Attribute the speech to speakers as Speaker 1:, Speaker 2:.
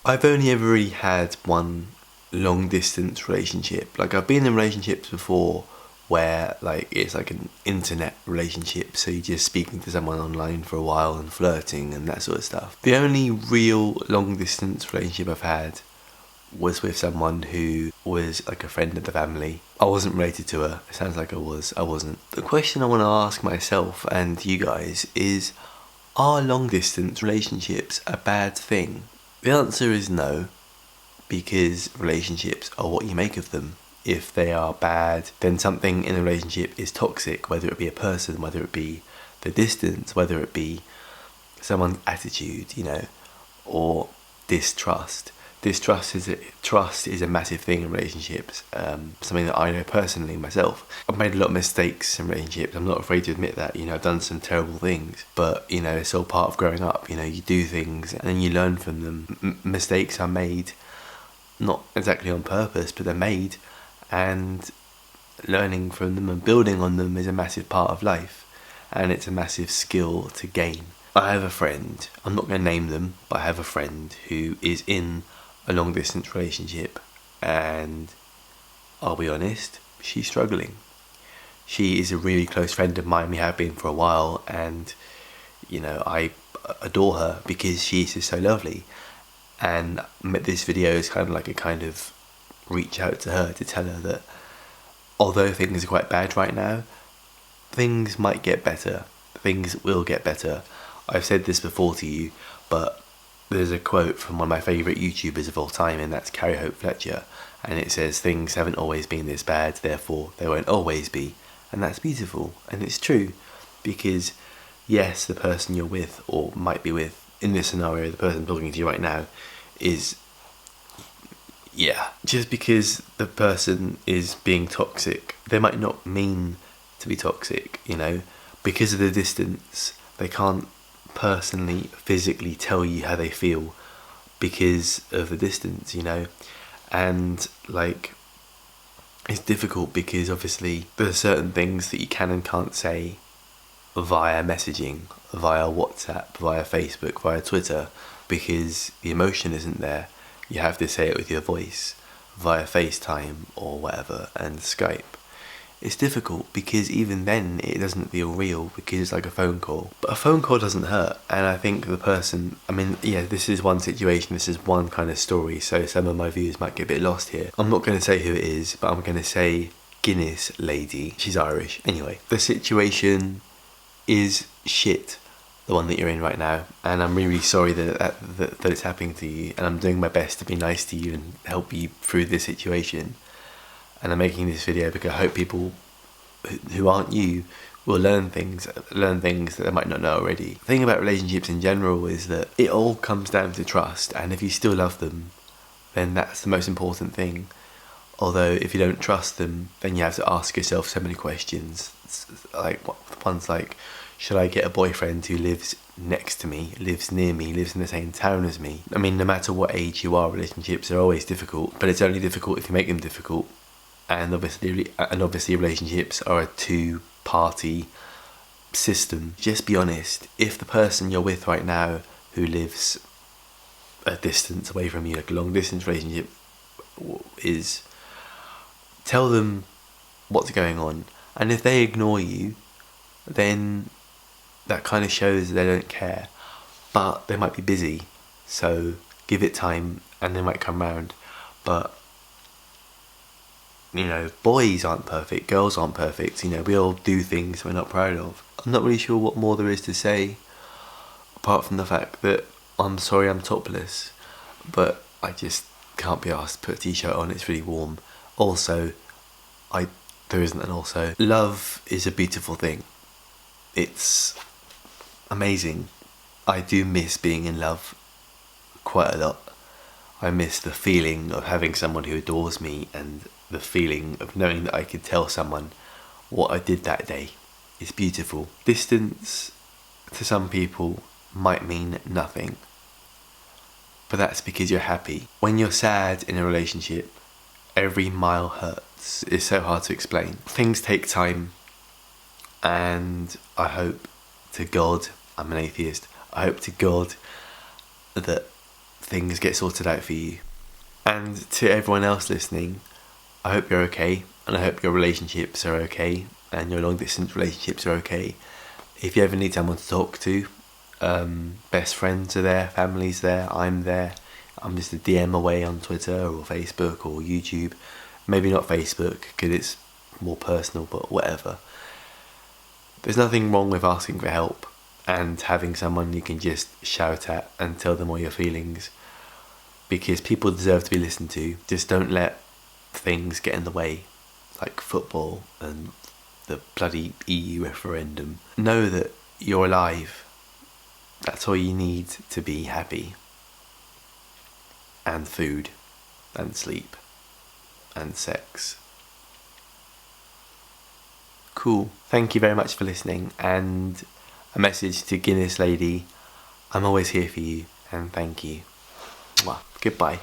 Speaker 1: I've only ever really had one long distance relationship. Like, I've been in relationships before where like it's like an internet relationship, so you're just speaking to someone online for a while and flirting and that sort of stuff. The only real long distance relationship I've had was with someone who was like a friend of the family. I wasn't related to her. It sounds like I wasn't. The question I want to ask myself and you guys is, are long distance relationships a bad thing? The answer is no, because relationships are what you make of them. If they are bad, then something in a relationship is toxic, whether it be a person, whether it be the distance, whether it be someone's attitude, or distrust. Trust is a massive thing in relationships. Something that I know personally myself. I've made a lot of mistakes in relationships. I'm not afraid to admit that. I've done some terrible things, but it's all part of growing up. You do things and then you learn from them. Mistakes are made, not exactly on purpose, but they're made, and learning from them and building on them is a massive part of life, and it's a massive skill to gain. I have a friend, I'm not going to name them, but I have a friend who is in a long distance relationship, and I'll be honest, she's struggling. She is a really close friend of mine. We have been for a while, and I adore her because she's just so lovely. And this video is kind of reach out to her to tell her that although things are quite bad right now, things might get better. Things will get better. I've said this before to you, but there's a quote from one of my favourite YouTubers of all time, and that's Carrie Hope Fletcher, and it says, "Things haven't always been this bad, therefore they won't always be." And that's beautiful, and it's true, because yes, the person you're with, or might be with, in this scenario, the person talking to you right now, is, just because the person is being toxic, they might not mean to be toxic, because of the distance, they can't personally, physically tell you how they feel because of the distance, and it's difficult because obviously there are certain things that you can and can't say via messaging, via WhatsApp, via Facebook, via Twitter, because the emotion isn't there. You have to say it with your voice via FaceTime or whatever, and Skype. It's difficult because even then it doesn't feel real because it's like a phone call. But a phone call doesn't hurt, and I think the person, this is one situation, this is one kind of story, so some of my views might get a bit lost here. I'm not going to say who it is, but I'm going to say Guinness lady. She's Irish. Anyway, the situation is shit, the one that you're in right now, and I'm really sorry that it's happening to you, and I'm doing my best to be nice to you and help you through this situation. And I'm making this video because I hope people who aren't you will learn things that they might not know already. The thing about relationships in general is that it all comes down to trust, and if you still love them, then that's the most important thing. Although if you don't trust them, then you have to ask yourself so many questions. One's like, should I get a boyfriend who lives next to me, lives near me, lives in the same town as me? No matter what age you are, relationships are always difficult, but it's only difficult if you make them difficult. And obviously relationships are a two-party system. Just be honest. If the person you're with right now who lives a distance away from you, like a long distance relationship, tell them what's going on. And if they ignore you, then that kind of shows they don't care. But they might be busy, so give it time and they might come round. But boys aren't perfect, girls aren't perfect, we all do things we're not proud of. I'm not really sure what more there is to say, apart from the fact that I'm sorry I'm topless, but I just can't be asked to put a t-shirt on, it's really warm. Also, there isn't an also. Love is a beautiful thing. It's amazing. I do miss being in love quite a lot. I miss the feeling of having someone who adores me, and the feeling of knowing that I could tell someone what I did that day. It's beautiful. Distance to some people might mean nothing, but that's because you're happy. When you're sad in a relationship, every mile hurts. It's so hard to explain. Things take time, and I hope to God, I'm an atheist, I hope to God that things get sorted out for you. And to everyone else listening, I hope you're okay, and I hope your relationships are okay, and your long distance relationships are okay. If you ever need someone to talk to, best friends are there, family's there, I'm there. I'm just a DM away on Twitter or Facebook or YouTube. Maybe not Facebook because it's more personal, but whatever. There's nothing wrong with asking for help and having someone you can just shout at and tell them all your feelings, because people deserve to be listened to. Just don't let things get in the way, like football and the bloody EU referendum. Know that you're alive. That's all you need to be happy. And food, and sleep, and sex. Cool. Thank you very much for listening, and a message to Guinness Lady: I'm always here for you, and thank you. Mwah. Goodbye.